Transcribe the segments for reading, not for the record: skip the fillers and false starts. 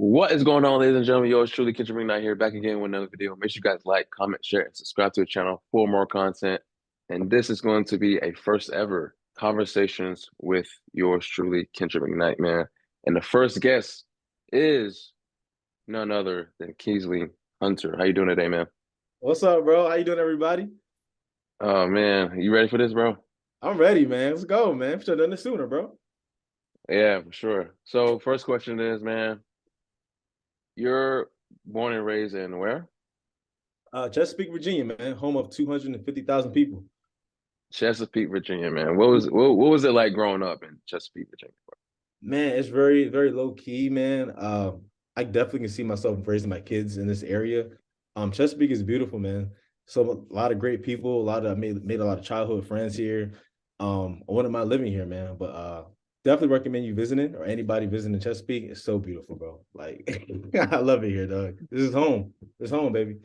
What is going on, ladies and gentlemen? Yours truly, Kendrick McKnight here, back again with another video. Make sure you guys like, comment, share, and subscribe to the channel for more content. And this is going to be a first ever conversations with yours truly, Kendrick McKnight, man. And the first guest is none other than Kingsley Hunter. How you doing today, man? What's up, bro? How you doing, everybody? Oh man, you ready for this, bro? I'm ready, man. Let's go, man. Should have done this sooner, bro. Yeah, for sure. So first question is, man, you're born and raised in where? Chesapeake, Virginia, man, home of 250,000 people. Chesapeake, Virginia, man. What was it like growing up in Chesapeake, Virginia? Man, it's very, very low key, man. I definitely can see myself raising my kids in this area. Chesapeake is beautiful, man. So a lot of great people, a lot of I made a lot of childhood friends here. I wouldn't mind living here, man. But definitely recommend you visiting or anybody visiting Chesapeake. It's so beautiful, bro. Like I love it here, dog. This is home. It's home, baby.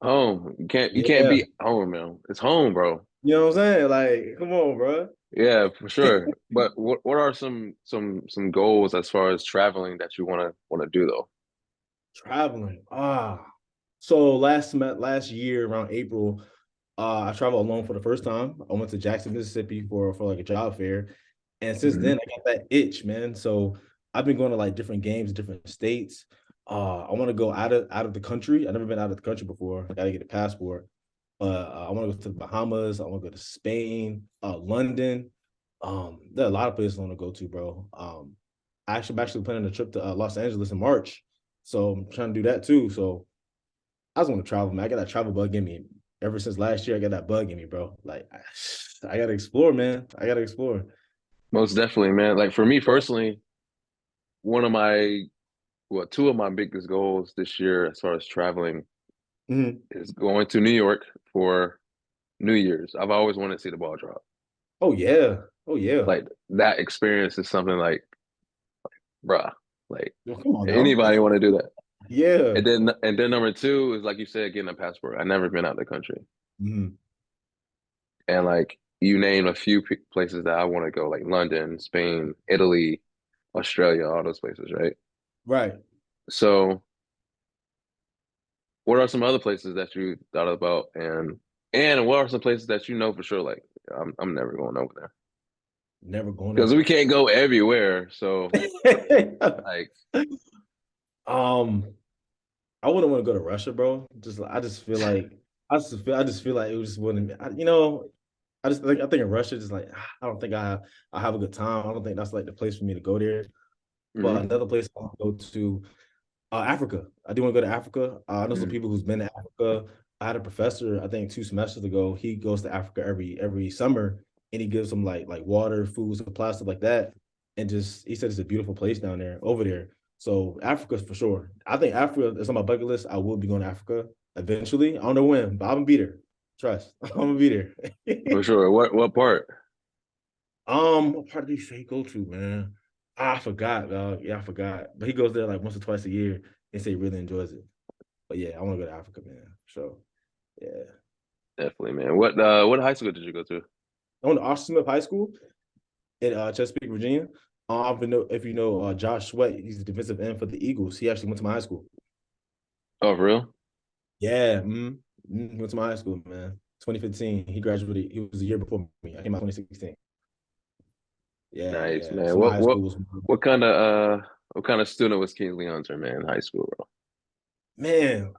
Home. You can't Yeah. beat home, man. It's home, bro. You know what I'm saying? Like, come on, bro. Yeah, for sure. But what are some goals as far as traveling that you wanna do though? Traveling. So last year around April, I traveled alone for the first time. I went to Jackson, Mississippi for like a job fair. And since Hmm. then I got that itch, man. So I've been going to like different games, different states. I want to go out of the country. I've never been out of the country before. I gotta get a passport. I want to go to the Bahamas. I want to go to Spain, London. There are a lot of places I want to go to, bro. I'm actually planning a trip to Los Angeles in March. So I'm trying to do that too. So I just want to travel, man. I got that travel bug in me. Ever since last year, I got that bug in me, bro. Like I gotta explore, man. I gotta explore. Most definitely, man. Like for me personally, one of my two of my biggest goals this year as far as traveling Mhm. is going to New York for New Year's. I've always wanted to see the ball drop. Oh yeah. Oh yeah. Like that experience is something like, bruh, like Yo, come on now. anybody want to do that. Yeah. And then number two is like you said, getting a passport. I've never been out of the country. Mhm. And like you name a few places that I want to go, like London, Spain, Italy, Australia, all those places, right? Right. So, what are some other places that you thought about, and what are some places that you know for sure, like I'm never going over there Never going because we over can't go everywhere. So, there. like, um, I wouldn't want to go to Russia, bro. I just feel like I just feel like it was just wouldn't. I think in Russia, just like I don't think I have a good time. I don't think that's like the place for me to go there. But mhm. another place I want to go to, Africa. I do want to go to Africa. I know some Mhm. people who's been to Africa. I had a professor, I think 2 semesters ago. He goes to Africa every summer, and he gives them like water, food, supplies, stuff like that. And just he said it's a beautiful place down there, over there. So Africa's for sure. I think Africa is on my bucket list. I will be going to Africa eventually. I don't know when, but I'm gonna be there. Trust, I'm gonna be there. For sure. What part? What part did he say go to, man? I forgot, dog. Yeah, I forgot. But he goes there like once or twice a year and say he really enjoys it. But yeah, I want to go to Africa, man. So yeah. Definitely, man. What high school did you go to? I went to Austin Smith High School in Chesapeake, Virginia. If you know Josh Sweat, he's the defensive end for the Eagles. He actually went to my high school. Oh, for real? Yeah, went to my high school, man. 2015. He graduated. He was a year before me. I came out 2016. Yeah, Nice, yeah. man. So my What high what school was what kind of what kind of student was Kingsley Hunter, man, in high school, man.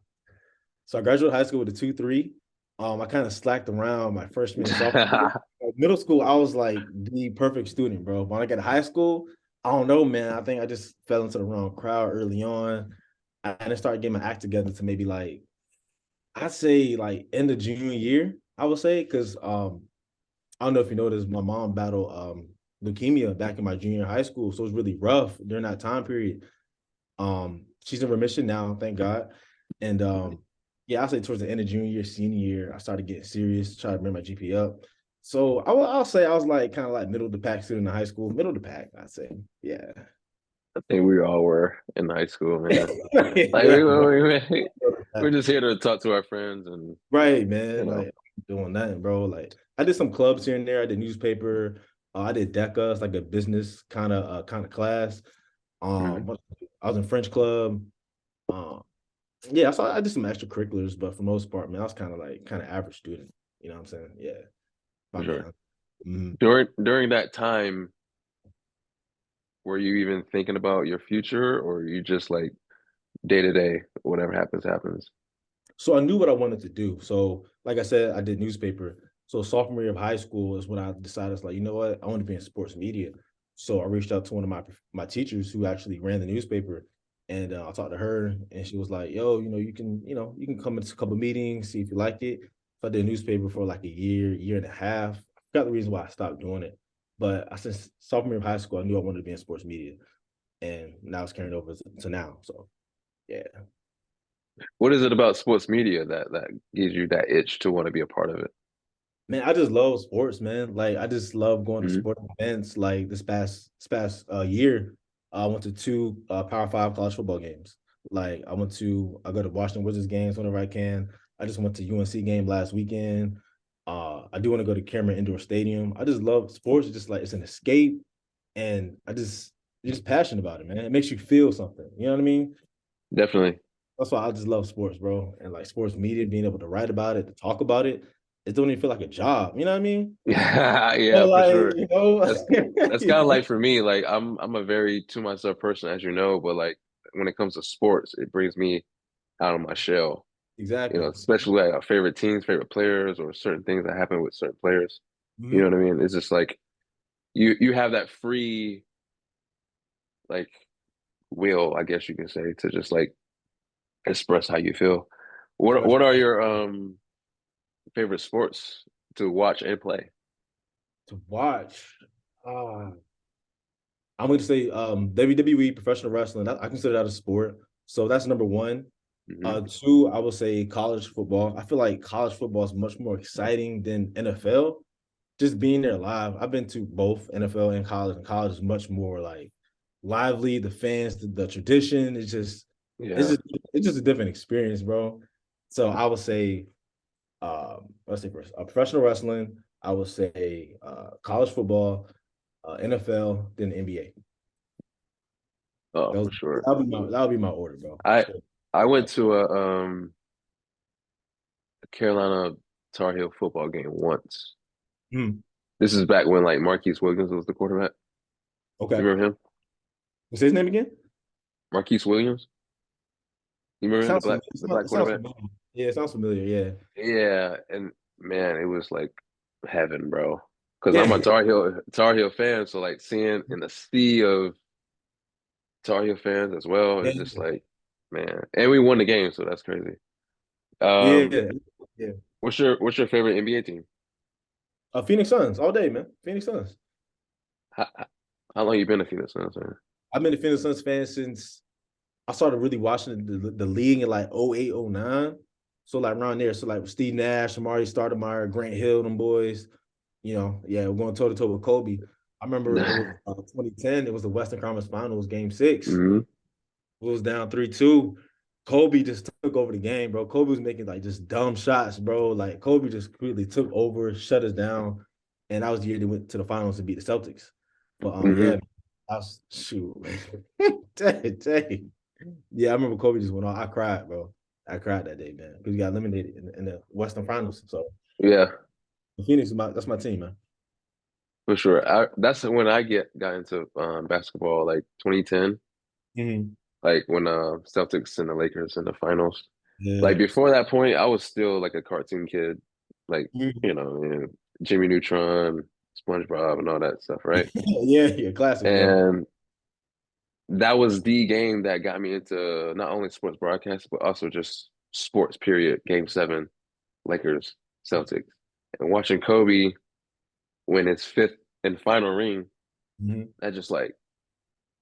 So I graduated high school with a 2.3. I kind of slacked around my freshman and sophomore year. bro? Middle school, I was like the perfect student, bro. When I got to high school, I don't know, man. I think I just fell into the wrong crowd early on. I didn't start getting my act together to maybe like I'd say like end of junior year, I would say, because I don't know if you noticed, my mom battled leukemia back in my junior high school. So it was really rough during that time period. She's in remission now, thank God. And yeah, I'll say towards the end of junior year, senior year, I started getting serious, try to bring my GPA up. So I'll say I was like kind of like middle of the pack student in high school, middle of the pack, I'd say. Yeah. I think we all were in high school, man. Like Yeah, bro. we're just here to talk to our friends and Right, you man. know. Like doing that, bro. Like I did some clubs here and there. I did newspaper. I did DECA, it's like a business kind of class. Mhm. What I was in French club. Um, yeah, so I did some extracurriculars, but for the most part, man, I was kind of average student. You know what I'm saying? Yeah, if For I'm being sure. honest. Mhm. During that time, were you even thinking about your future, or you just like day to day, whatever happens, happens? So I knew what I wanted to do. So, like I said, I did newspaper. So sophomore year of high school is when I decided, it's like, you know what, I want to be in sports media. So I reached out to one of my teachers who actually ran the newspaper, and I talked to her, and she was like, "Yo, you can come into a couple meetings, see if you like it." So I did newspaper for like a year and a half. I forgot the reason why I stopped doing it, but since sophomore year of high school, I knew I wanted to be in sports media, and now it's carrying over to now. So yeah. What is it about sports media that gives you that itch to want to be a part of it? Man, I just love sports, man. Like I just love going to Hmm. sporting events. Like this past year, I went to two Power Five college football games. Like I go to Washington Wizards games whenever I can. I just went to UNC game last weekend. I do want to go to Cameron Indoor Stadium. I just love sports. It's just like it's an escape, and just passionate about it, man. It makes you feel something. You know what I mean? Definitely. That's why I just love sports, bro. And like sports media, being able to write about it, to talk about it, it don't even feel like a job. You know what I mean? Yeah, Yeah, yeah, for like, sure. That's that's you kind of know? like for me, like I'm a very to myself person, as you know, but like when it comes to sports, it brings me out of my shell. Exactly. Especially like our favorite teams, favorite players, or certain things that happen with certain players. You know Mhm. what I mean? It's just like you have that free like will, I guess you can say, to just like express how you feel. Express What are your favorite sports to watch and play? to watch. Uh, I'm going to say WWE, professional wrestling. I consider that a sport. So that's number one. Hmm. Two, I would say college football. I feel like college football is much more exciting than NFL. Just being there live. I've been to both NFL and college is much more like lively. The fans, the tradition, it's Yeah. just it's just a different experience, bro. So I would say, let's say first, professional wrestling. I would say college football, NFL, then NBA. Oh, for sure. That would be my order, bro. I Straight. I Yeah. went to a Carolina Tar Heel football game once. Hmm. This is back when like Marquise Williams was the quarterback. You Okay. remember him? Say his name again. Marquise Williams? You remember him, Sounds familiar. the black It sounds quarterback? familiar. Yeah, it sounds familiar. Yeah. Yeah, and man, it was like heaven, bro. Because I'm a Yeah. Tar Heel fan, so like seeing in the sea of Tar Heel fans as well Yeah. is just like, man. And we won the game, so that's crazy. Um, Yeah. Yeah. what's your favorite NBA team? Phoenix Suns all day, man. Phoenix Suns. How long you been a Phoenix Suns fan? I've been a Phoenix Suns fan since I started really watching the league in like '08, '09. So like around there. So like with Steve Nash, Amari Stoudemire, Grant Hill, them boys. Yeah, we're going toe to toe with Kobe. I remember it was 2010. It was the Western Conference Finals, Game Six. Hmm. It was down 3-2. Kobe just took over the game, bro. Kobe was making like just dumb shots, bro. Like Kobe just completely took over, shut us down, and that was the year they went to the finals to beat the Celtics. But Hmm. yeah, I was shoot, dang. Yeah, I remember Kobe just went off. I cried, bro. I cried that day, man, because we got eliminated in the Western Finals. So Yeah, Phoenix is that's my team, man. for sure. That's when I got into basketball, like 2010, Mhm. like when Celtics and the Lakers in the finals. Like Yeah. before that point, I was still like a cartoon kid, like Mhm. Jimmy Neutron, SpongeBob, and all that stuff, right? Yeah, yeah, classics, bro. And that was the game that got me into not only sports broadcast, but also just sports, period. Game seven, Lakers, Celtics. And watching Kobe win his fifth and final ring, Mhm. that just like,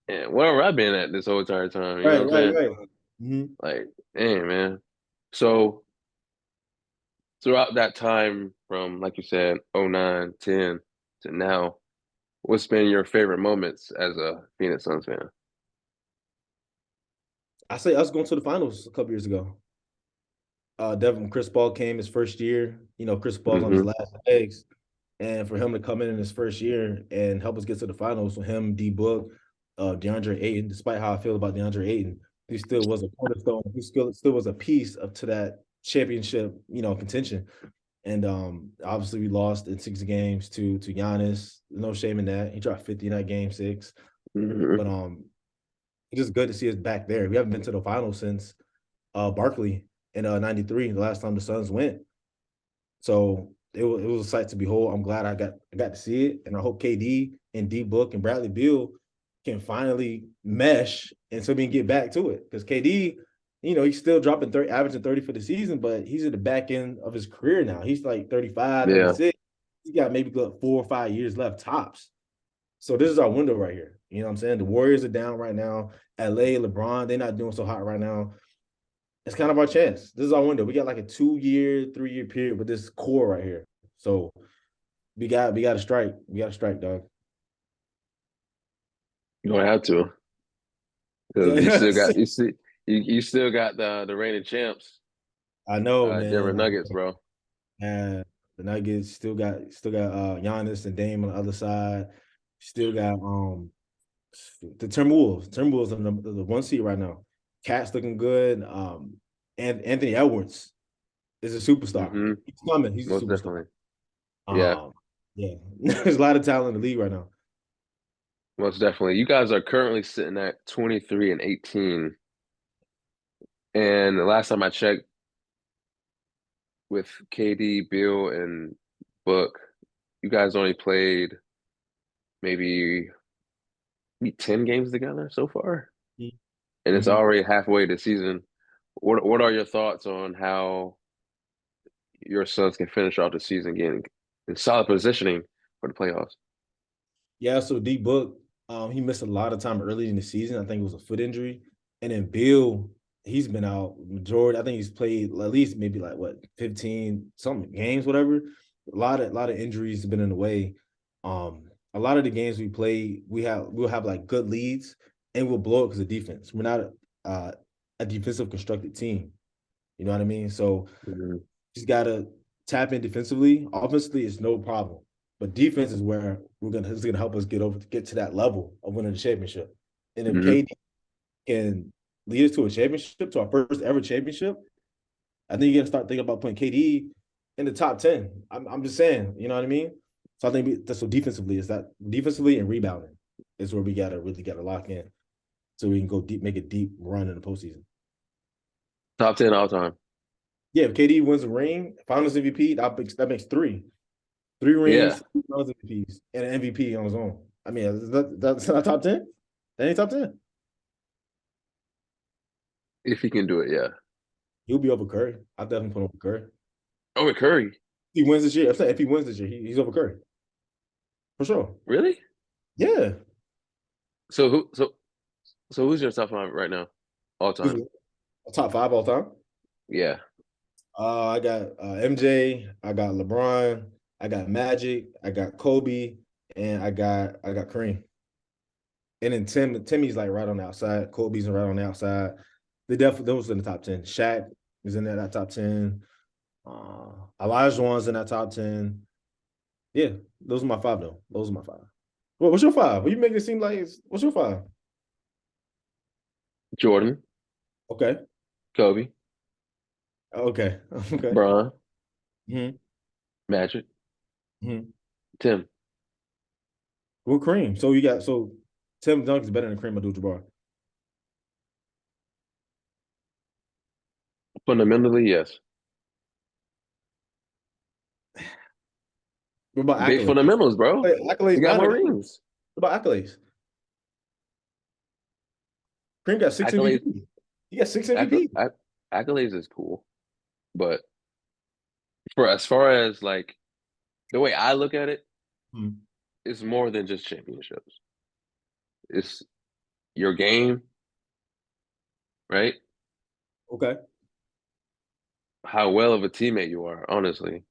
man, where have I been at this whole entire time? You know what Right, I'm right, saying? right. Mhm. Like, damn, man. So throughout that time from, like you said, '09, '10 to now, what's been your favorite moments as a Phoenix Suns fan? I say us going to the finals a couple years ago. Devin Chris Paul came his first year. Chris Paul's on his Hmm. last legs, and for him to come in his first year and help us get to the finals with him, D Book, DeAndre Ayton. Despite how I feel about DeAndre Ayton, he still was a cornerstone. He still was a piece of to that championship, contention. And obviously we lost in 6 games to Giannis. No shame in that. He dropped 50 in that game 6. Hmm. But it's just good to see us back there. We haven't been to the finals since Barkley in '93, the last time the Suns went. So it was a sight to behold. I'm glad I got to see it, and I hope KD and D Book and Bradley Beal can finally mesh and so we can get back to it. Because KD, he's still dropping 30, averaging 30 for the season, but he's at the back end of his career now. He's like 35, Yeah. 36. He got maybe 4 or 5 years left tops. So this is our window right here. You know what I'm saying? The Warriors are down right now. LA, LeBron, they're not doing so hot right now. It's kind of our chance. This is our window. We got like a 2-year, 3-year period with this core right here. So we got to strike. We got to strike, dog. You don't have to because you still Yes. got you still got the reigning champs, I know, Denver man. Nuggets, bro. And the Nuggets still got Giannis and Dame on the other side. Still got the Timberwolves. Timberwolves are the 1 seed right now. Cat's looking good. And Anthony Edwards is a superstar. Hmm. He's coming. He's a Most superstar. definitely. Yeah, Um, yeah, there's a lot of talent in the league right now. most definitely. You guys are currently sitting at 23 and 18. And the last time I checked with KD, Bill, and Book, you guys only played maybe 10 games together so far. And it's Mm-hmm. already halfway the season. What are your thoughts on how your Suns can finish off the season getting in solid positioning for the playoffs? Yeah, so D Book, he missed a lot of time early in the season. I think it was a foot injury. And then Bill, he's been out majority. I think he's played at least maybe like what 15 something games, whatever. A lot of injuries have been in the way. A lot of the games we play, we'll have like good leads and we'll blow it because of defense. We're not uh, a defensive constructed team. You know what I mean? So Hmm. just gotta tap in defensively. Offensively is no problem, but defense is where it's gonna help us get to that level of winning the championship. And if Hmm. KD can lead us to a championship, to our first ever championship, I think you gotta start thinking about putting KD in the top 10. I'm just saying, you know what I mean? So I think that's what defensively is that defensively and rebounding is where we gotta lock in so we can go deep, make a deep run in the postseason. Top 10 all time. Yeah, if KD wins a ring, Finals MVP, that makes three. Three Yeah, rings, 2 MVPs, and an MVP on his own. I mean, that's not top 10. That ain't top 10. if he can do it, yeah. He'll be over Curry. I definitely put him over Curry. Oh, with Curry. If he wins this year, I'm saying if he wins this year, he's over Curry for sure. Really? Yeah, So who's your top five right now? All he's time. a top 5 all time. Yeah. I got MJ, I got LeBron, I got Magic, I got Kobe, and I got Kareem. And then Timmy's like right on the outside. Kobe's right on the outside. They definitely those in the top 10. Shaq is in that top 10. Elijah Wan's in that top 10. Yeah, those are my 5 though. Those are my 5. What's your 5? What you make it seem like what's your 5? Jordan, Okay. Kobe, Okay. Okay. Bron, Mm-hmm. Magic, Mm-hmm. Tim. Well, Kareem. So Tim Duncan's better than Kareem Abdul-Jabbar. Fundamentally, yes. What about Big accolades? fundamentals, bro. Accolades You got matter. more What rings. about accolades? Kareem got 6 Accolades, MVP. He got 6 acc- MVP. acc- accolades is cool, but for as far as like the way I look at it, Hmm. it's more than just championships. It's your game, right? Okay. How well of a teammate you are, honestly,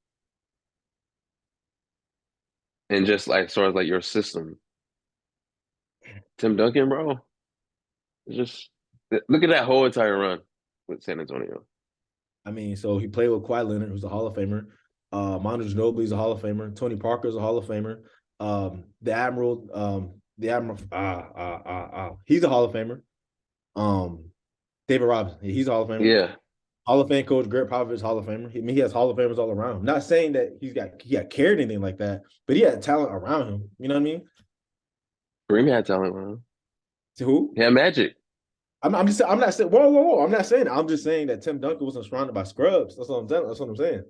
and just like as far as like your system. Tim Duncan, bro, just look at that whole entire run with San Antonio. I mean, so he played with Kawhi Leonard, who's a Hall of Famer. Manu Ginobili's a Hall of Famer. Tony Parker's a Hall of Famer. The Admiral, the Admiral. He's a Hall of Famer. David Robinson. He's a Hall of Famer. Yeah, Hall of Fame coach Greg Popovich, Hall of Famer. He has Hall of Famers all around him. Not saying that he got carried anything like that, but he had talent around him. You know what I mean? Kareem had talent, man. To who? He had magic. I'm just I'm not saying whoa. I'm not saying that. I'm just saying that Tim Duncan wasn't surrounded by scrubs. That's what I'm saying. That's what I'm saying.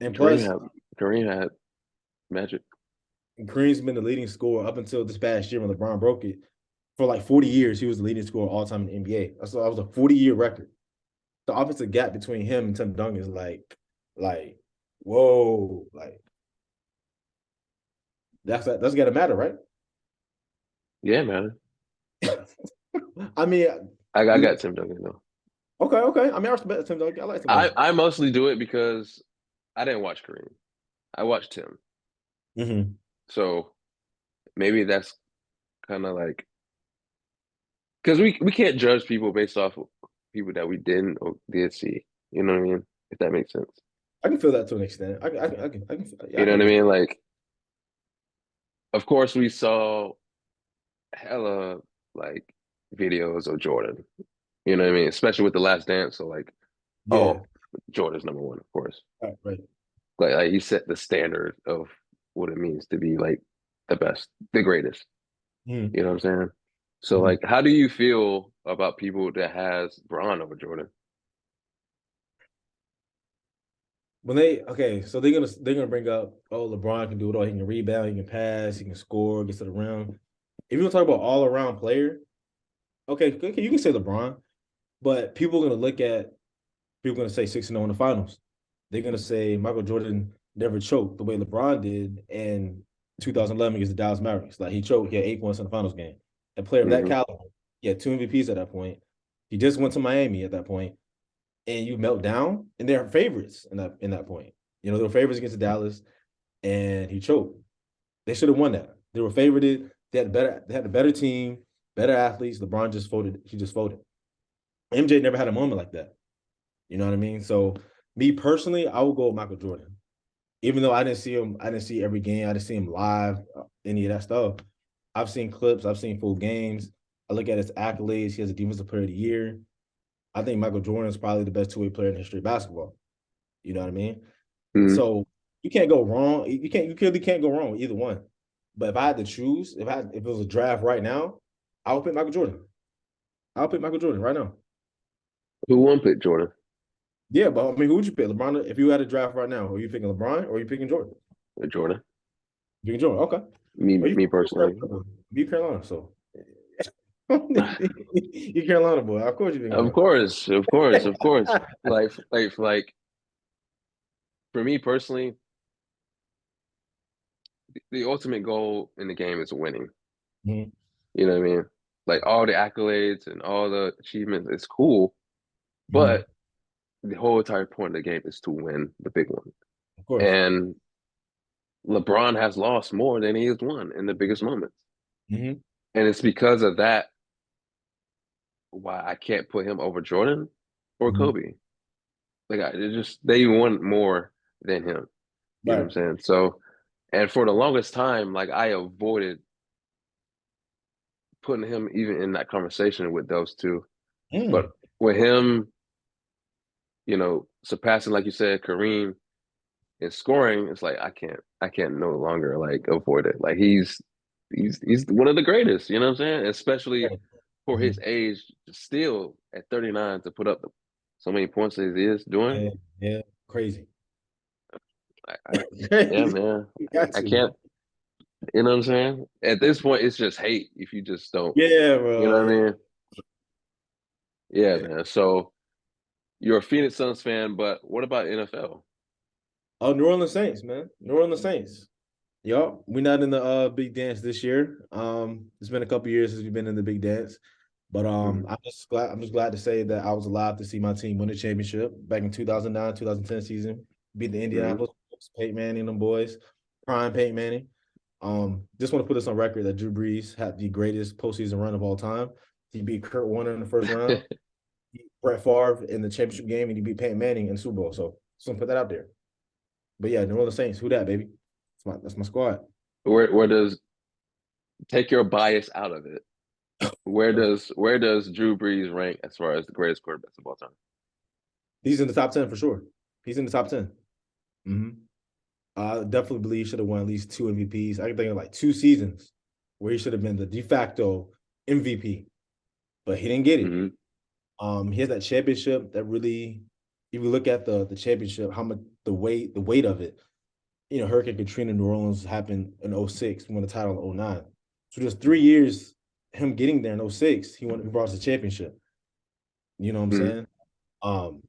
And Kareem plus, had Kareem had magic. Kareem's been the leading scorer up until this past year when LeBron broke it. For like 40 years, he was the leading scorer all time in the NBA. So that was a 40-year record. The offensive gap between him and Tim Duncan is like, whoa, like that's gotta matter, right? Yeah, man. I mean, I got Tim Duncan though. okay. I mean, I respect Tim Duncan. I like Tim I Duncan. I mostly do it because I didn't watch Kareem. I watched Tim. Mm-hmm. So maybe that's kind of like because we can't judge people based off of people that we didn't or did see. You know what I mean? If that makes sense. I can feel that to an extent. Yeah, You I know can what I understand. mean? Like, of course, we saw hella like videos of Jordan. You know what I mean? Especially with the Last Dance. So like, Yeah, oh, Jordan's number one, of course. right. Like he set the standard of what it means to be like the best, the greatest. Mm-hmm. You know what I'm saying? So Mm-hmm. like, how do you feel about people that has Braun over Jordan? When so they're gonna bring up, oh, LeBron can do it all. He can rebound, he can pass, he can score, gets to the rim. If you want to talk about all around player, okay, you can say LeBron, but people are gonna say 6-0 in the finals. They're gonna say Michael Jordan never choked the way LeBron did in 2011 against the Dallas Mavericks. Like he choked, he had 8 points in the finals game. A player of that Hmm. caliber, he had two MVPs at that point. He just went to Miami at that point, and you melt down, and they're favorites in that point. You know, they were favorites against Dallas, and he choked. They should have won that. They were favored. They had a better team, better athletes. LeBron just folded. He just folded. MJ never had a moment like that. You know what I mean? So me personally, I would go with Michael Jordan. Even though I didn't see every game, I didn't see him live, any of that stuff. I've seen clips, I've seen full games. I look at his accolades. He has a defensive player of the year. I think Michael Jordan is probably the best two-way player in the history of basketball. You know what I mean? Hmm. So you can't go wrong. You clearly can't go wrong with either one. But if I had to choose, if it was a draft right now, I would pick Michael Jordan. I'll pick Michael Jordan right now. Who won pick Jordan? Yeah, but I mean, who would you pick? LeBron, if you had a draft right now, are you picking LeBron or are you picking Jordan? Jordan. You picking Jordan, okay. Are Me personally. you Carolina, so you Carolina boy. Of course you picking Of Jordan. course, of course, of course. Like for me personally, the ultimate goal in the game is winning. Mhm. You know what I mean? Like all the accolades and all the achievements, it's cool, Mhm. but the whole entire point of the game is to win the big one. Of course. And LeBron has lost more than he has won in the biggest moments. Mhm. And it's because of that why I can't put him over Jordan or Mhm. Kobe. Like it just they won more than him. You know what I'm Right. saying? So, and for the longest time, like I avoided putting him even in that conversation with those two. But Mm. with him, surpassing like you said, Kareem in scoring, it's like I can't no longer like avoid it. Like he's one of the greatest. You know what I'm saying? Especially Right. for his Mhm. age, still at 39 to put up so many points as he is doing. Yeah, yeah. Crazy. I yeah, Crazy. man. You got I to, can't. bro. You know what I'm saying? At this point, it's just hate if you just don't. Yeah, You bro. know what I Yeah. mean? Yeah, man. So you're a Phoenix Suns fan, but what about NFL? Oh, New Orleans Saints, man. New Orleans Saints. Yup. We're not in the big dance this year. It's been a couple years since we've been in the big dance. But Mhm. I'm just glad to say that I was alive to see my team win a championship back in 2009, 2010 season. Beat the Mhm. Indianapolis Colts, Peyton Manning and them boys. Prime Peyton Manning. Just want to put this on record that Drew Brees had the greatest postseason run of all time. He beat Kurt Warner in the first round, he beat Brett Favre in the championship game, and he beat Peyton Manning in the Super Bowl. So just want to put that out there. But yeah, New Orleans Saints, who that, baby? That's my squad. Where does take your bias out of it. Where does Drew Brees rank as far as the greatest quarterbacks of all time? He's in the top 10 for sure. He's in the top 10. Mm-hmm. I definitely believe he should have won at least two MVPs. I can think of like 2 seasons where he should have been the de facto MVP, but he didn't get it. Mm-hmm. He has that championship that really, if you look at the championship, how much the weight of it. Hurricane Katrina, New Orleans happened in 06, won the title in 09. So just 3 years, him getting there in 06, he brought us the championship. You know what I'm Mm-hmm. saying? Um,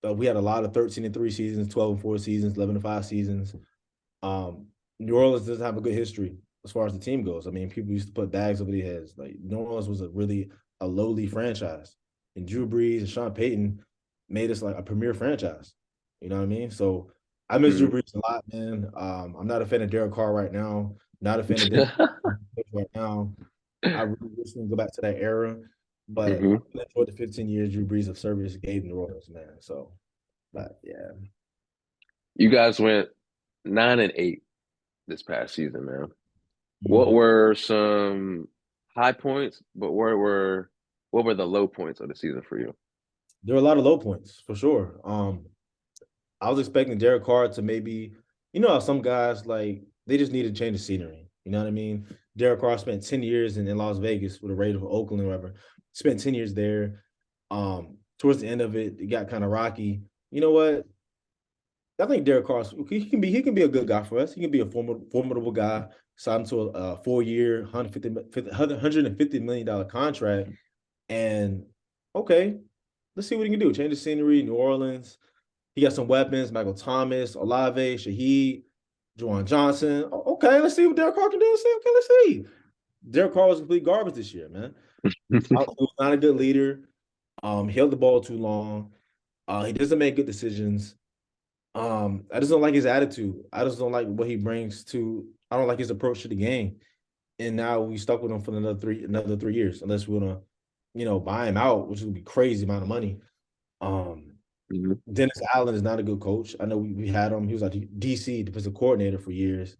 but we had a lot of 13-3 seasons, 12-4 seasons, 11-5 seasons. Um, New Orleans doesn't have a good history as far as the team goes. I mean, people used to put bags over their heads. Like New Orleans was a lowly franchise, and Drew Brees and Sean Payton made us like a premier franchise. You know what I mean? So I miss Drew Brees a lot, man. I'm not a fan of Derek Carr right now. Not a fan of Dennis right now. I really wish we could go back to that era, but Mm-hmm. I enjoyed the 15 years Drew Brees of service gave New Orleans, man. So, but yeah. You guys went 9-8 this past season, man. What Mhm. were some high points, but what were the low points of the season for you? There were a lot of low points for sure. I was expecting Derek Carr to maybe, how some guys like they just need to change the scenery. You know what I mean? Derek Carr spent 10 years in Las Vegas with the Raiders of Oakland or whatever. Spent 10 years there. Towards the end of it, it got kind of rocky. You know what? I think Derek Carr, he can be a good guy for us. He can be a formidable guy, signed to a 4 year, $150 million contract. And okay, let's see what he can do. Change the scenery, New Orleans. He got some weapons, Michael Thomas, Olave, Shaheed, Juwan Johnson. Okay, let's see what Derek Carr can do. Let's see. Derek Carr was complete garbage this year, man. He was not a good leader. Held the ball too long. He doesn't make good decisions. I just don't like his attitude. I just don't like what he brings to. I don't like his approach to the game. And now we stuck with him for another 3 years, unless we want to, buy him out, which would be crazy amount of money. Um, Mhm. Dennis Allen is not a good coach. I know we had him. He was like DC defensive coordinator for years.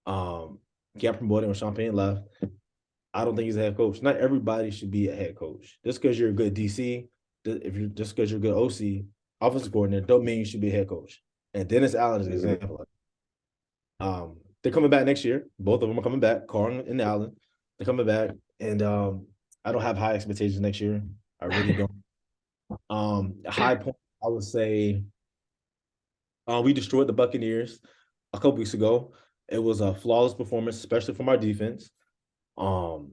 Got promoted when Champagne left. I don't think he's a head coach. Not everybody should be a head coach. Just because you're a good DC, if you're just because you're a good OC, offensive coordinator, don't mean you should be a head coach. And Dennis Allen is an Mhm. example. They're coming back next year. Both of them are coming back. Carr and Allen, they're coming back, and I don't have high expectations next year. I really don't. A high point, I would say, we destroyed the Buccaneers a couple weeks ago. It was a flawless performance, especially from our defense. Um,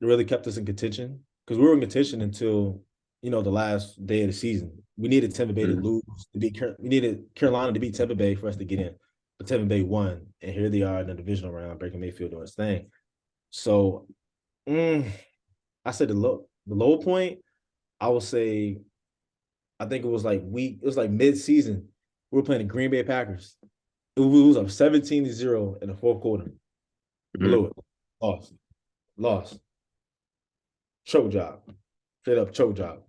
it really kept us in contention because we were in contention until the last day of the season. We needed Tampa Bay to Mhm. lose to beat. We needed Carolina to beat Tampa Bay for us to get in, but Tampa Bay won, and here they are in the divisional round, Baker Mayfield doing his thing. So, I said the low point. I would say I think it was like week. It was like mid-season. We were playing the Green Bay Packers. It was up 17-0 in the fourth quarter. Mhm. Blew it. Lost. Choke job. Straight up choke job.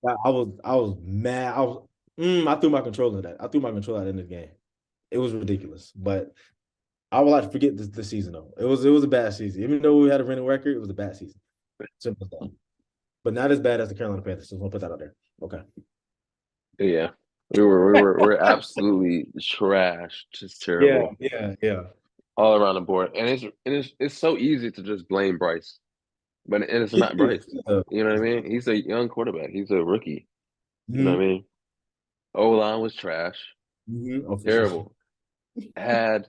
I was mad. I threw my controller at that. I threw my controller at the end of the game. It was ridiculous. But I would like to forget this season though. It was a bad season. Even though we had a winning record, it was a bad season. Simple as that. But not as bad as the Carolina Panthers. Just want to put that out there. Okay. Yeah, we're absolutely trash, just Yeah, terrible yeah, yeah. all around the board. And it's so easy to just blame Bryce, but it's It not is. Bryce. Yeah. You know what I mean? He's a young quarterback. He's a rookie. You know what I Mm-hmm. mean? O line was trash, Mm-hmm. Oh, for sure. terrible. Had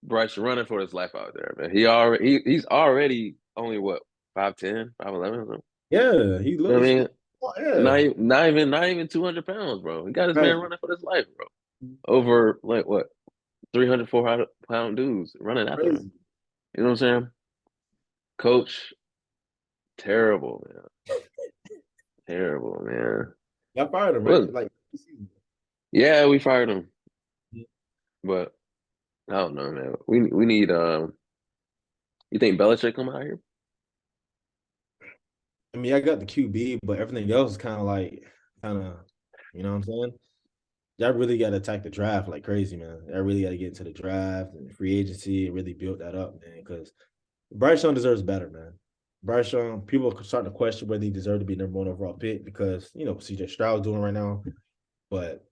Bryce running for his life out there, man. He's already only what 5'10", 5'11", or something. Yeah, he You know what I looks. mean? Oh, Not yeah. even, not even not even 200 pounds, bro. He got his Right. man running for his life, bro. Over like what 300, 400 pound dudes running after him. Crazy. You know what I'm saying? Coach, terrible, man. Terrible, man. Y'all fired him, right? Look, Like, yeah, we fired him, but I don't know, man. We need you think Belichick come out here? I mean, I got the QB, but everything else is kind of, you know what I'm saying? Y'all really got to attack the draft like crazy, man. Y'all really got to get into the draft and free agency and really build that up, man. Because Bryce Young deserves better, man. Bryce Young, people are starting to question whether he deserved to be number one overall pick because CJ Stroud's doing right now. But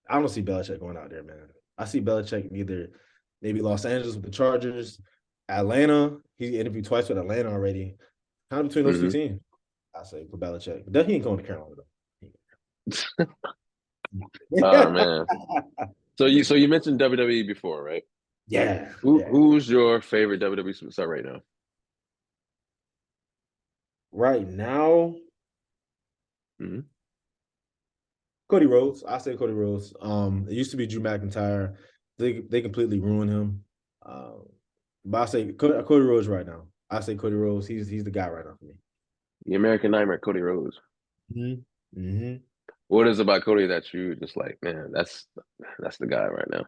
I don't see Belichick going out there, man. I see Belichick either maybe Los Angeles with the Chargers, Atlanta. He interviewed twice with Atlanta already. Kind of between those two Hmm. teams, I say for Belichick. But then he ain't going to Carolina Oh though. man. So you mentioned WWE before, right? Yeah, Who yeah. who's your favorite WWE superstar right now? Right now, Hmm. Cody Rhodes. I say Cody Rhodes. It used to be Drew McIntyre. They completely ruined him. Um, but I say Cody Rhodes right now. I say Cody Rhodes. He's the guy right now for me. The American Nightmare, Cody Rhodes. Mm-hmm. What is it about Cody that you just like, man, that's the guy right now.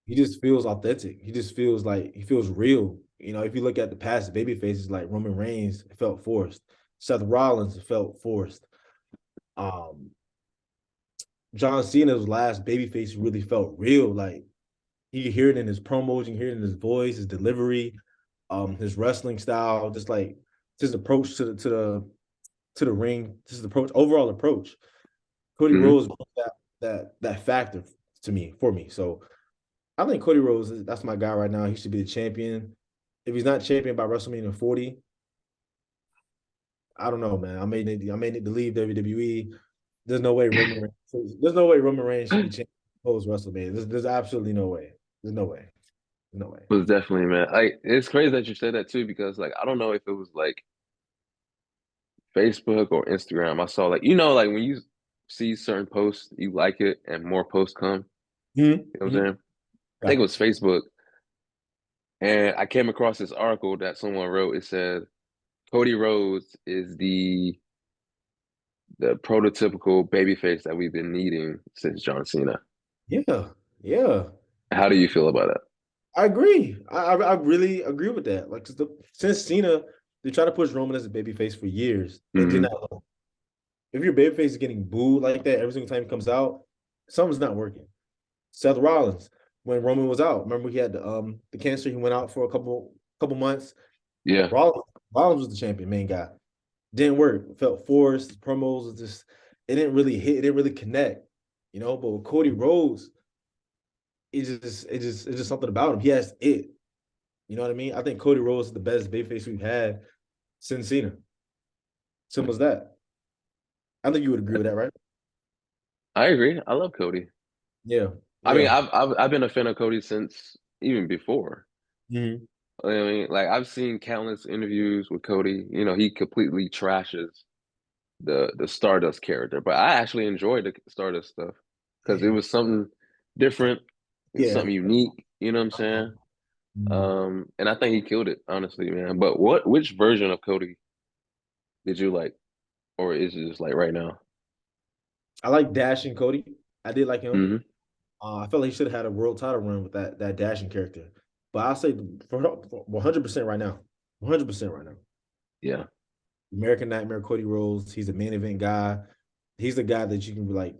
He just feels authentic. He just feels like he feels real. If you look at the past baby faces like Roman Reigns, it felt forced. Seth Rollins it felt forced. Um, John Cena's last baby face really felt real. Like you can hear it in his promos, you can hear it in his voice, his delivery, his wrestling style, just like his approach to the ring, just his approach, overall approach. Cody Hmm. Rhodes that factor to me for me. So I think Cody Rhodes, that's my guy right now. He should be the champion. If he's not champion by WrestleMania 40, I don't know, man. I may need to leave WWE. There's no way Roman Reigns, there's no way Roman Reigns should be champion post WrestleMania. There's absolutely no way. There's no way. There's no way. Was definitely, man. It's crazy that you said that too, because like I don't know if it was like Facebook or Instagram. I saw like like when you see certain posts, you like it and more posts come. Mm-hmm. You know what I'm Mm-hmm. saying? I think Yeah. it was Facebook. And I came across this article that someone wrote. It said Cody Rhodes is the prototypical babyface that we've been needing since John Cena. Yeah. Yeah. How do you feel about that? I agree. I really agree with that. Like since Cena, they try to push Roman as a babyface for years and did Hmm. not. If your babyface is getting booed like that every single time he comes out, something's not working. Seth Rollins, when Roman was out, remember he had the cancer. He went out for a couple months. Yeah. Rollins was the champion, main guy. Didn't work. Felt forced. Promos was just it didn't really hit. It didn't really connect. But with Cody Rhodes, it's just something about him. He has it. You know what I mean? I think Cody Rhodes is the best babyface we've had since Cena. Simple as that. I think you would agree with that, right? I agree. I love Cody. Yeah. I mean, Yeah. I've been a fan of Cody since even before. Mm-hmm. I mean, like I've seen countless interviews with Cody. He completely trashes the Stardust character, but I actually enjoyed the Stardust stuff because it Damn. was something different. It was Yeah. something unique. You know what I'm saying? Mhm. And I think he killed it, honestly, man. But which version of Cody did you like, or is it just like right now? I like Dashing Cody. I did like him. Hmm. I felt like he should have had a world title run with that Dashing character. But I'll say for 100% right now. 100% right now. Yeah. American Nightmare Cody Rhodes. He's a main event guy. He's the guy that you can be like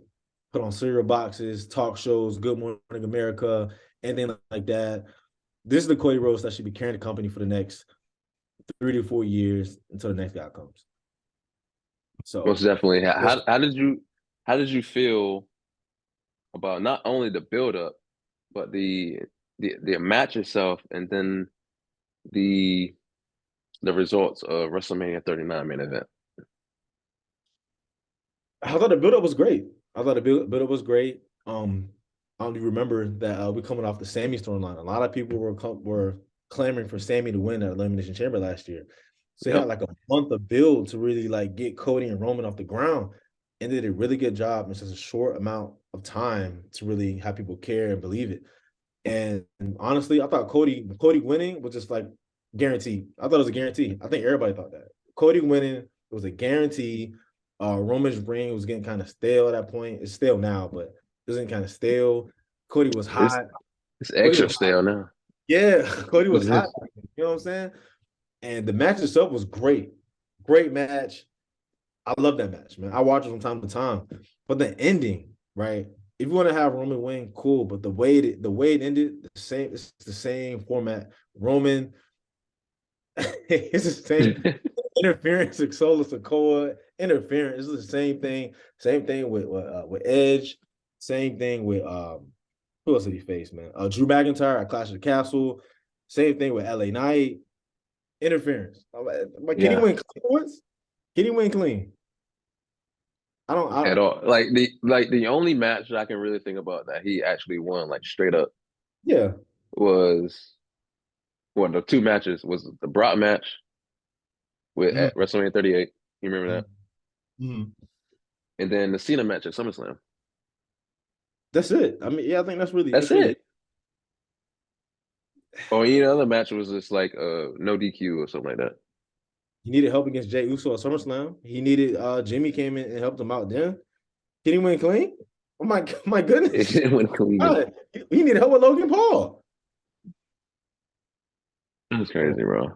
put on cereal boxes, talk shows, Good Morning America, anything like that. This is the Cody Rhodes that should be carrying the company for the next 3 to 4 years until the next guy comes. Most So definitely. that's How did you feel about not only the build up, but the match itself, and then the the results of WrestleMania 39 main event? I thought the build-up was great. I thought the build-up was great. I only remember that we're coming off the Sammy storyline. A lot of people were clamoring for Sammy to win that Elimination Chamber last year. So he had Yep. like a month of build to really like get Cody and Roman off the ground, and did a really good job in such a short amount of time to really have people care and believe it. And honestly, I thought Cody winning was just like guaranteed. I thought it was a guarantee. I think everybody thought that. Cody winning was a guarantee. Roman's ring was getting kind of stale at that point. It's stale now, but it was getting kind of stale. Cody was It's hot. it's Cody extra was hot. stale now. Yeah, Cody was hot. You know what I'm saying? And the match itself was great. Great match. I love that match, man. I watch it from time to time. But the ending, right? If you want to have Roman win, cool. But the way it ended, the same. It's the same format. Roman It's the same interference with Solo Sokoa, interference. It's the same thing. Same thing with Edge. Same thing with who else did he face, man? Drew McIntyre at Clash of the Castle. Same thing with LA Knight. Interference. Like, can he Yeah, win clean once? Can he win clean? I at don't. all. Like the only match that I can really think about that he actually won like straight up Yeah. was the two matches was the Brock match with at Mm-hmm. WrestleMania 38. You remember that? Mm-hmm. And then the Cena match at SummerSlam. That's it. I mean, yeah, I think That's that's really it. Or any other match was just like no DQ or something like that. he needed help against Jay Uso at SummerSlam. He needed Jimmy came in and helped him out then. Can he win clean? Oh my It goodness. didn't win clean. God, he needed help with Logan Paul. That's Oh crazy, bro.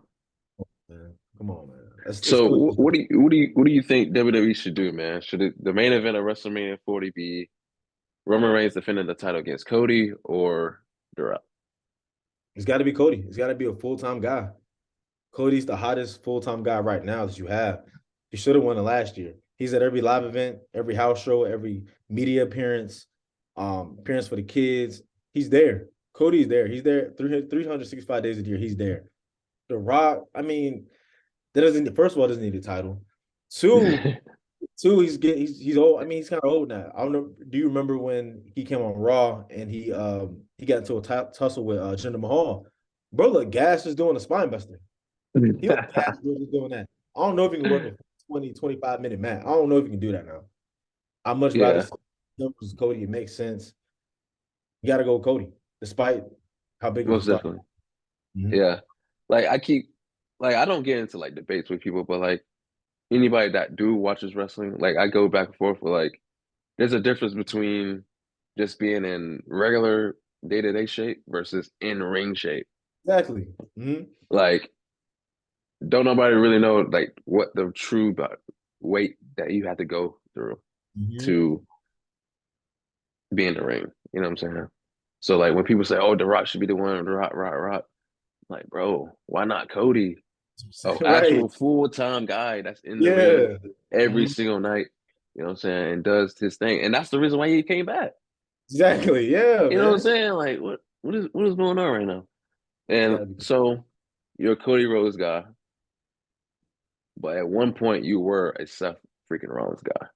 man. Come on, man. It's So Cody. what do you think WWE should do, man? Should the main event of WrestleMania 40 be Roman Reigns defending the title against Cody or The Rock? It's got to be Cody. It's got to be a full-time guy. Cody's the hottest full-time guy right now that you have. He should have won it last year. He's at every live event, every house show, every media appearance, appearance for the kids. He's there. Cody's there. He's there 365 days a year. He's there. The Rock, I mean, that doesn't first of all doesn't need a title. Two, he's old. I mean, he's kind of old now. I don't know. Do you remember when he came on Raw and he got into a tussle with Jinder Mahal? Bro, look, gas is doing a spine buster. He looked gas just doing that. I don't know if he can work a 20, 25-minute match. I don't know if he can do that now. I much rather Yeah, see him versus Cody. It makes sense. You got to go with Cody, despite how big of a most star. definitely. Mhm. Yeah. Like I keep I don't get into like debates with people, but like anybody that do watches wrestling, like I go back and forth with like there's a difference between just being in regular day-to-day shape versus in ring shape. Exactly. Mhm. Like don't nobody really know like what the true weight that you have to go through Mhm. to be in the ring. You know what I'm saying? So like when people say, "Oh, The Rock should be the one," The Rock, Rock, Rock, like, bro, why not Cody? An Right. actual full-time guy that's in the ring Yeah. every Mhm. single night. You know what I'm saying? And does his thing, and that's the reason why he came back. Exactly. Yeah, You know what I'm man. saying? Like, what is going on right now? It's And got to be. so you're a Cody Rhodes guy, but at one point you were a Seth freaking Rollins guy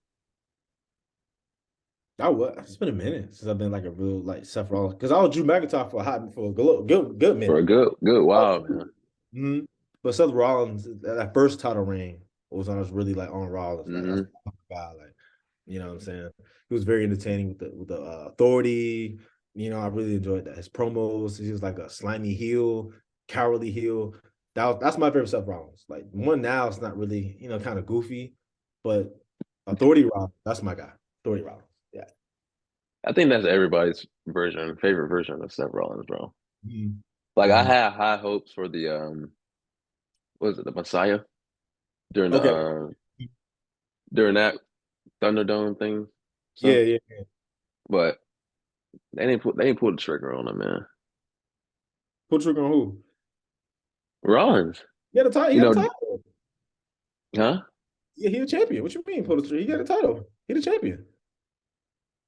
It's been a minute since I've been like a real like Seth Rollins because I was Drew McIntyre for a good for a minute. good while, man. Mhm. But Seth Rollins, that first title reign was when I was really like on Rollins. Like that's Hmm. my guy. Like, you know what I'm saying? He was very entertaining with the authority. You know, I really enjoyed that. His promos, he was like a slimy heel, cowardly heel. That's my favorite Seth Rollins. Like one now it's not really, kind of goofy, but Authority Rollins, that's my guy. Authority Rollins. Yeah. I think that's everybody's favorite version of Seth Rollins, bro. Mhm. Like I Mhm. had high hopes for the what was it, the Messiah during the Okay. during that Thunderdome thing Yeah, stuff, yeah. but they didn't pull the trigger on him, man. Pull trigger on who? Rollins, He got a title. He you got a know, title. huh? Yeah, he the champion. What you mean, pull the trigger? He got a title. He the champion.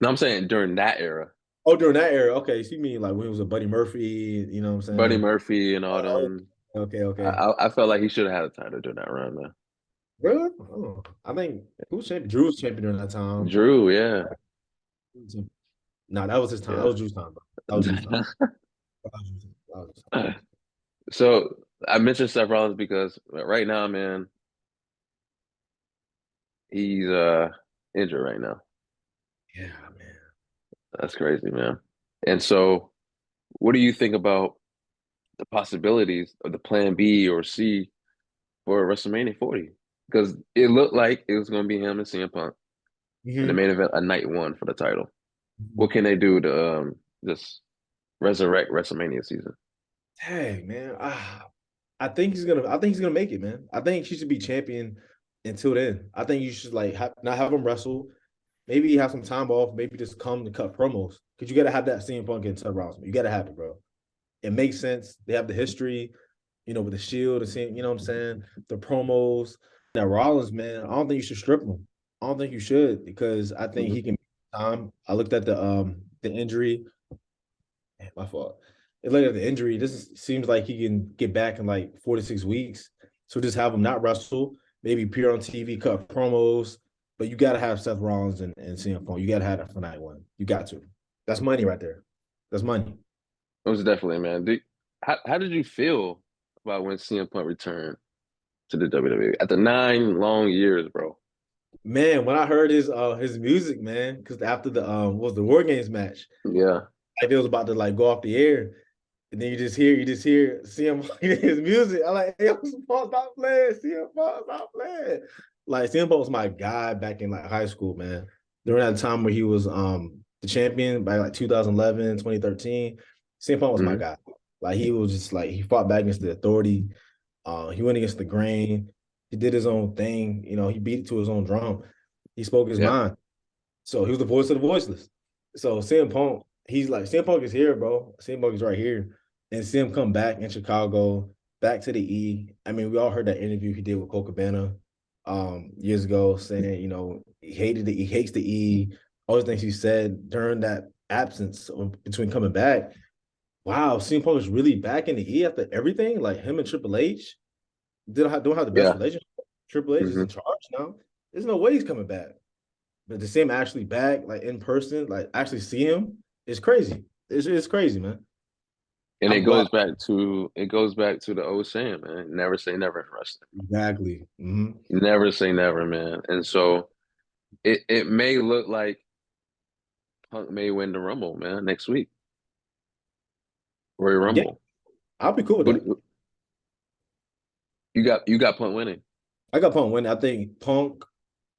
No, I'm saying during that era, Oh, during that era. Okay, so you mean like when it was a Buddy Murphy, you know what I'm Buddy saying? Murphy and all Oh, them. okay, I, okay. I I felt like he should have had a title during that run, man. Really? Oh, I think who's champion? Drew was champion during that time. Drew, yeah, No, that was his time. That yeah. was Drew's time, bro. That was Drew's time. That was Drew's time. That was Drew's time. So I mentioned Seth Rollins because right now, man, he's injured right now. Yeah, man. That's crazy, man. And so, what do you think about the possibilities of the Plan B or C for WrestleMania 40? Because it looked like it was going to be him and CM Punk in the Mm-hmm. main event, a night one for the title. Mm-hmm. What can they do to just resurrect WrestleMania season? Dang, man. I think he's gonna make it, man. I think she should be champion until then. I think you should like not have him wrestle. Maybe have some time off. Maybe just come to cut promos. Because you got to have that CM Punk and Seth Rollins. You got to have it, bro. It makes sense. They have the history. with the Shield, you know what I'm saying, the promos. That Rollins, man, I don't think you should strip him. I don't think you should because I think Mhm. he can time. I looked at the injury. My fault. It looked at the injury. Seems like he can get back in like 4 to 6 weeks. So just have him not wrestle, maybe appear on TV, cut promos. But you got to have Seth Rollins and CM Punk. You got to have that for night one. You got to. That's money right there. That's money. Most definitely, man. How did you feel about when CM Punk returned to the WWE after 9 long years, bro? Man, when I heard his music, man, because after the what was the War Games match, Yeah, like it was about to like go off the air, and then you just hear CM his music. I like, hey, CM Punk, stop playing, CM Punk, stop playing. Like CM Punk was my guy back in like high school, man. During that time where he was the champion by like 2011, 2013, CM Punk was my hmm guy. Like he was just like he fought back against the authority. He went against the grain. He did his own thing. He beat it to his own drum. He spoke his yeah, mind. So he was the voice of the voiceless. So CM Punk, he's like, CM Punk is here, bro. CM Punk is right here. And see him come back in Chicago, back to the E. I mean, we all heard that interview he did with Cole Cabana years ago, saying, he hates the E, all the things he said during that absence between coming back. Wow, CM Punk is really back in the E after everything. Like him and Triple H don't have the best yeah. relationship. Triple H is hmm in charge now. There's no way he's coming back. But to see him actually back, like in person, like actually see him, it's crazy. It's crazy, man. And I'm glad. it goes back to the old saying, man. Never say never in wrestling. Exactly. Never say never, man. And so it may look like Punk may win the Rumble, man, next week. Royal Yeah, Rumble. I'll be cool with What that. you got Punk winning? I got Punk winning. I think Punk,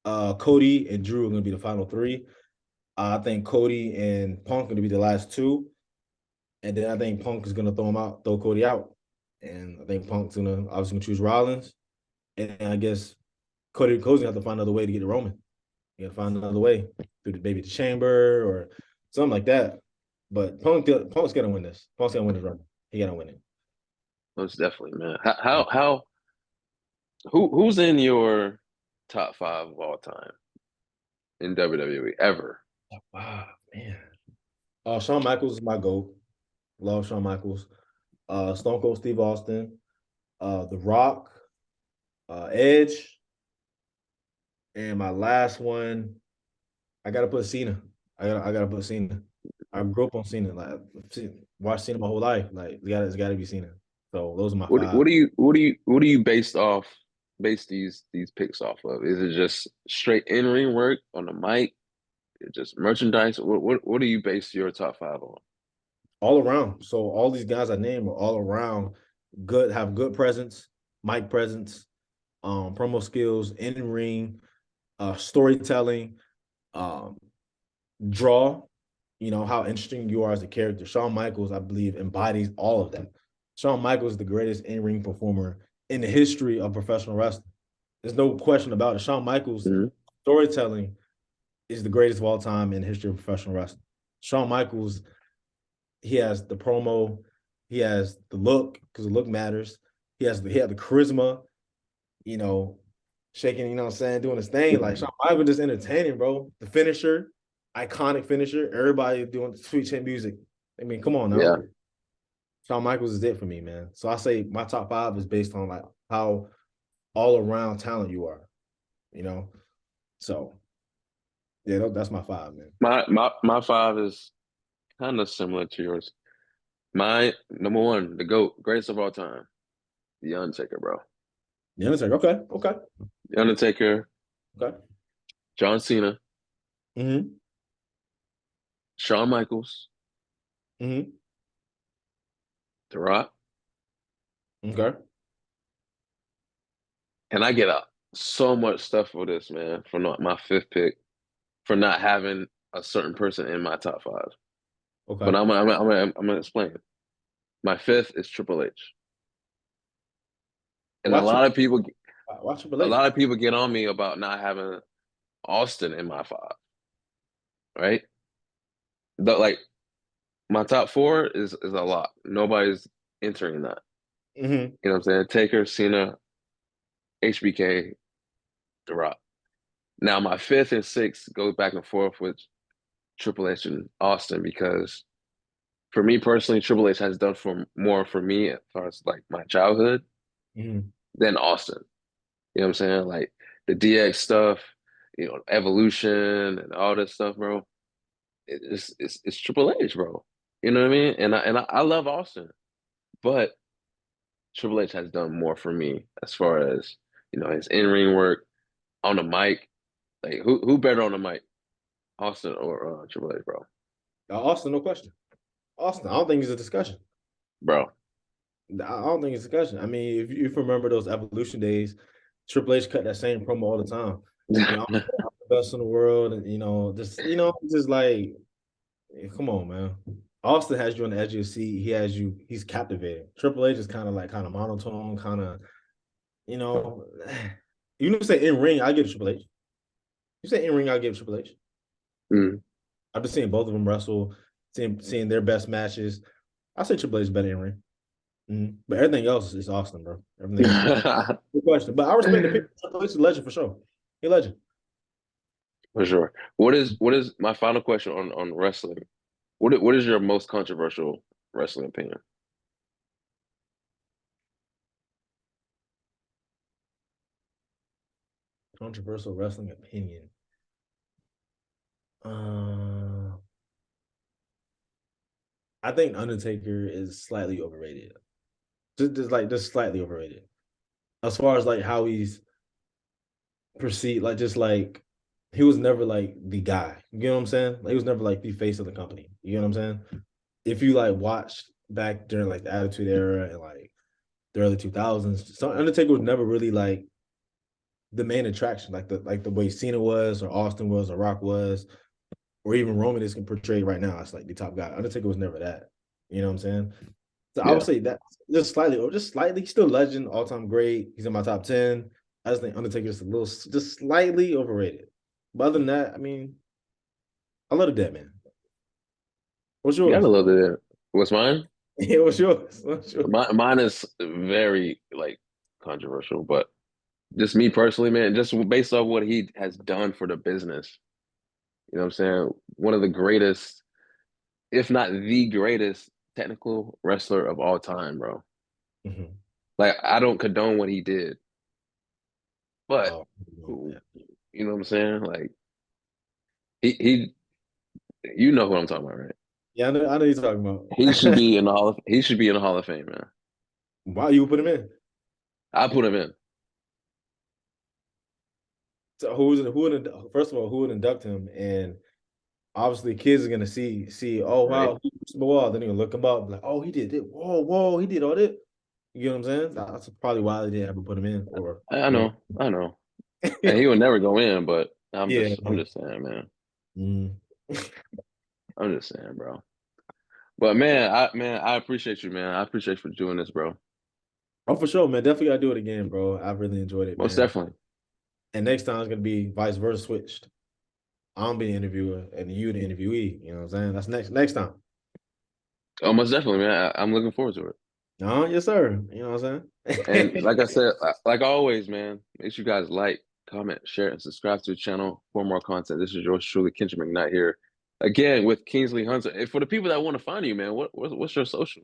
Cody, and Drew are going to be the final three. I think Cody and Punk are going to be the last two, and then I think Punk is going to throw Cody out, and I think Punk's going to obviously choose Rollins, and I guess Cody's going to have to find another way to get to Roman. You got to find another way through maybe the chamber or something like that. But Punk's got to win this. Punk's got to win this Rumble. He got to win it. Most definitely, man. Who's in your top five of all time in WWE ever? Wow, man. Shawn Michaels is my GOAT. Love Shawn Michaels. Stone Cold Steve Austin. The Rock. Edge. And my last one, I gotta put Cena. I gotta put Cena. I grew up on Cena. Like watched Cena my whole life. Like it's gotta be Cena. So those are my What five. what do you what do you what do you base these picks off of? Is it just straight in ring work on the mic? Just merchandise? What do you base your top five on? All around. So all these guys I named are all around have good presence, mic presence, promo skills, in ring, storytelling, um, draw, how interesting you are as a character. Shawn Michaels, I believe, embodies all of that. Shawn Michaels is the greatest in-ring performer in the history of professional wrestling. There's no question about it. Shawn Michaels' hmm storytelling is the greatest of all time in the history of professional wrestling. Shawn Michaels, he has the promo, he has the look, because the look matters. He had the charisma, you know, shaking, what I'm saying, doing his thing. Like Shawn Michaels just entertaining, bro. The finisher, iconic finisher. Everybody doing the sweet chin music. I mean, come on Yeah, now. Shawn Michaels is it for me, man. So I say my top five is based on like how all around talent you are, you know. So yeah, that's my five, man. my five is kind of similar to yours. My number one, the GOAT, greatest of all time, The Undertaker, bro. The Undertaker. Okay, okay, The Undertaker, okay. John Cena, Mm-hmm. Shawn Michaels, Mm-hmm. The Rock, Okay. and I get up so much stuff for this, man, for not my fifth pick, for not having a certain person in my top five. But Okay. I'm gonna explain. My fifth is Triple H, and Watch Triple a H. lot of people get on me about not having Austin in my five, right? But like my top four is a lot. Nobody's entering that. Hmm. You know what I'm saying? Taker, Cena, HBK, The Rock. Now my fifth and sixth goes back and forth with Triple H and Austin because for me personally, Triple H has done for more for me as far as like my childhood Hmm. than Austin. You know what I'm saying? Like the DX stuff, evolution and all this stuff, bro. It's Triple H, bro. You know what I mean? And I love Austin, but Triple H has done more for me as far as his in ring work on the mic. Like who better on the mic, Austin or Triple H, bro? Austin, no question. Austin, I don't think it's a discussion. Bro. I don't think it's a discussion. I mean, if you remember those evolution days, Triple H cut that same promo all the time. I'm the best in the world, and just like, come on, man. Austin has you on the edge of your seat. He's captivating. Triple H is kind of monotone, kind of, you know. You say in ring, I give Triple H. You say in ring, I give Triple H. Mm. I've been seeing both of them wrestle, seeing their best matches. I say Triple H is better in ring. But everything else is Austin, bro. Everything else. Good question. But I respect the pick. Triple H is a legend for sure. He a legend. For sure. What is my final question on wrestling? What is your most controversial wrestling opinion? Controversial wrestling opinion. Uh, I think Undertaker is slightly overrated. Just slightly overrated. As far as like how he's perceived, like just like he was never like the guy. You know what I'm saying? Like, he was never like the face of the company. You know what I'm saying? If you like watched back during like the Attitude Era and like the early 2000s, so Undertaker was never really like the main attraction, like the way Cena was, or Austin was, or Rock was, or even Roman is portrayed right now as like the top guy. Undertaker was never that. You know what I'm saying? So I would Yeah. say that just slightly, still legend, all time great. He's in my top 10. I just think Undertaker is just slightly overrated. But other than that, I mean, I love the dead man. What's You gotta yours? love it. What's mine? Yeah, what's yours? What's yours? Mine is very like controversial, but just me personally, man, just based off what he has done for the business. You know what I'm saying? One of the greatest, if not the greatest technical wrestler of all time, bro. Mhm. Like I don't condone what he did, but Oh, you yeah. know what I'm saying? Like he you know who I'm talking about, right? Yeah, I know you're talking about. He should be in the Hall of Fame, man. Why you put him in? I put him in. So first of all, who would induct him? And obviously kids are gonna see, oh Right? wow, he pushed the wall. Then they're gonna look him up, like, oh, he did it. Whoa, he did all that. You know what I'm saying? That's probably why they didn't ever put him in, or I you know, I know. And he would never go in, but I'm yeah. just I'm just saying, man. Mm. I'm just saying, bro. But man, I appreciate you, man. I appreciate you for doing this, bro. Oh, for sure, man. Definitely gotta do it again, bro. I've really enjoyed it, Most man. definitely. And next time it's gonna be vice versa switched. I'm being the interviewer and you the interviewee. You know what I'm saying? That's next time. Oh, most definitely, man. I'm looking forward to it. Yes, sir. You know what I'm And saying? like I said, like always, man, make sure you guys like, comment, share, and subscribe to the channel for more content. This is yours truly, Kendrick McKnight here. Again with Kingsley Hunter. And for the people that want to find you, man, what's your social?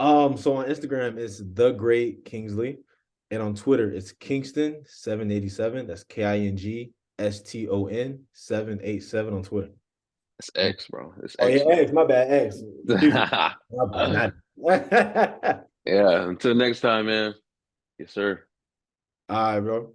So on Instagram it's the great Kingsley, and on Twitter it's Kingston 787. That's KINGSTON 787 on Twitter. It's X, bro. It's Oh X yeah, now. X. My bad, X. Excuse me. My bad. Not. Yeah, until next time, man. Yes, sir. All right, bro.